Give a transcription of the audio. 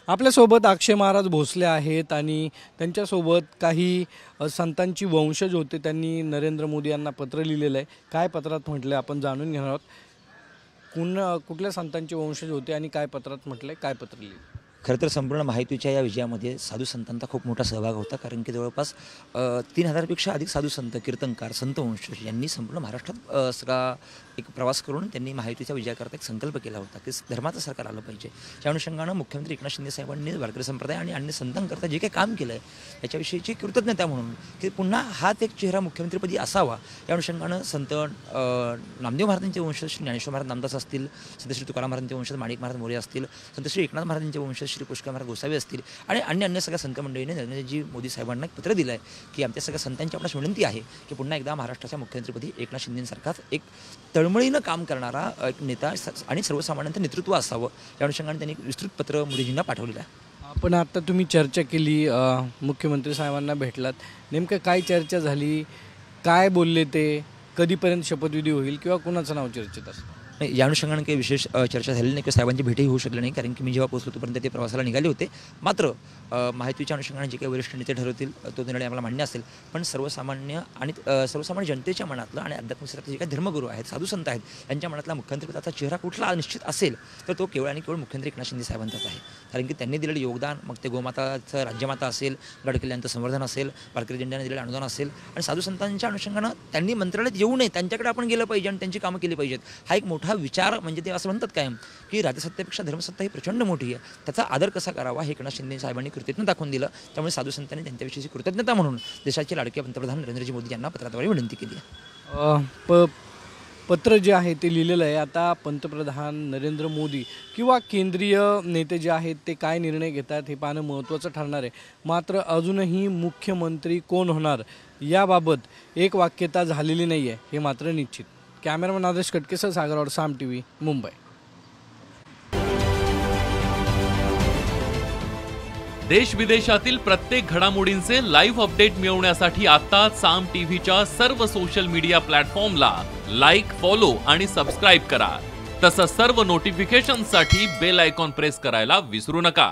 आपल्यासोबत अक्षय महाराज भोसले आहेत आणि त्यांच्यासोबत काही संतांची वंशज होते. त्यांनी नरेंद्र मोदी यांना पत्र लिहिलेलं आहे. काय पत्रात म्हटलं आपण जाणून घेणार आहोत. कुठल्या संतांचे वंशज होते आणि काय पत्रात म्हटलंय, काय पत्र लिहिलं. खरं तर संपूर्ण महायुतीच्या या विजयामध्ये साधू संतांचा खूप मोठा सहभाग होता, कारण की जवळपास 3000पेक्षा अधिक साधू संत, कीर्तनकार, संत वंशज यांनी संपूर्ण महाराष्ट्रात सगळा एक प्रवास करून त्यांनी महायुतीच्या विजयाकरता एक संकल्प केला होता की धर्माचं सरकार आलं पाहिजे. त्या अनुषंगानं मुख्यमंत्री एकनाथ शिंदे साहेबांनी वारकरी संप्रदाय आणि अन्य संतांकरता जे काही काम केलं आहे त्याच्याविषयीची कृतज्ञता म्हणून की पुन्हा हाच एक चेहरा मुख्यमंत्रीपदी असावा, या अनुषंगानं संत नामदेव महाराजांचे वंशज श्री ज्ञानेश्वर महाराज नामदास असतील, संत श्री तुकाराम महाराजांचे वंशज माणिक महाराज मोरे असतील, संत श्री एकनाथ महाराजांचे वंशज श्री पुष्कळ महाराज गोसावी असतील आणि अन्य सगळ्या संत मंडळीने नरेंद्रजी मोदी साहेबांना एक पत्र दिलं आहे की आमच्या सगळ्या संतांची आपल्यास विनंती आहे की पुन्हा एकदा महाराष्ट्राच्या मुख्यमंत्रीपदी एकनाथ शिंदेसारखाच एक तळमळीनं काम करणारा एक नेता आणि सर्वसामान्यांचं नेतृत्व असावं, या अनुषंगाने त्यांनी विस्तृत पत्र मोदीजींना पाठवलेलं आहे. पण आता तुम्ही चर्चा केली, मुख्यमंत्री साहेबांना भेटलात, नेमकं काय चर्चा झाली, काय बोलले ते, कधीपर्यंत शपथविधी होईल किंवा कुणाचं नाव चर्चेत असतं? या अनुषंगाने काही विशेष चर्चा झाली नाही किंवा साहेबांची भेटही होऊ शकली नाही, कारण की मी जेव्हा पोहोचलो तोपर्यंत ते प्रवासाला निघाले होते. मात्र माहितीच्या अनुषंगाने जे काही वरिष्ठ नेते ठरवतील तो निर्णय आम्हाला मान्य असेल, पण सर्वसामान्य जनतेच्या मनातलं आणि आध्यात्मिक क्षेत्रातले जे काही धर्मगुरू आहेत, साधू संत आहेत, यांच्या मनातला मुख्यमंत्रीपदाचा चेहरा कुठला निश्चित असेल तर तो केवळ आणि केवळ मुख्यमंत्री एकनाथ शिंदे साहेबांचाच आहे. कारण की त्यांनी दिलेलं योगदान, मग ते गोमाताचं राज्यमाता असेल, गडकिल्ल्यांचं संवर्धन असेल, वारकरी दिंड्याने दिलेलं अनुदान असेल आणि साधू संतांच्या अनुषंगानं त्यांनी मंत्रालयात येऊ नये, त्यांच्याकडे आपण गेलं पाहिजे आणि त्यांची कामं केली पाहिजेत, हा एक मोठा विचार. म्हणजे ते असं म्हणतात कायम की राज्यसत्तेपेक्षा धर्मसत्ता ही प्रचंड मोठी आहे, त्याचा आदर कसा करावा हे एकनाथ शिंदे साहेबांनी कृतीतून दाखवून दिलं. त्यामुळे साधू संतांनी त्यांच्याविषयीची कृतज्ञता म्हणून देशाचे लाडके पंतप्रधान नरेंद्रजी मोदी यांना पत्राद्वारे विनंती केली आहे. पत्र जे आहे ते लिहिलेलं आहे. आता पंतप्रधान नरेंद्र मोदी किंवा केंद्रीय नेते जे आहेत ते काय निर्णय घेतात हे पाहणं महत्त्वाचं ठरणार आहे. मात्र अजूनही मुख्यमंत्री कोण होणार याबाबत एक वाक्यता झालेली नाही आहे, हे मात्र निश्चित. कॅमेरामॅन आदेश कटकेसह सागरवाड, साम टीव्ही, मुंबई. देश विदेशातील प्रत्येक घडामोडींचे लाईव्ह अपडेट मिळवण्यासाठी आता साम टीव्हीच्या सर्व सोशल मीडिया प्लॅटफॉर्मला लाईक, फॉलो आणि सबस्क्राईब करा. तसंच सर्व नोटिफिकेशनसाठी बेल आयकॉन प्रेस करायला विसरू नका.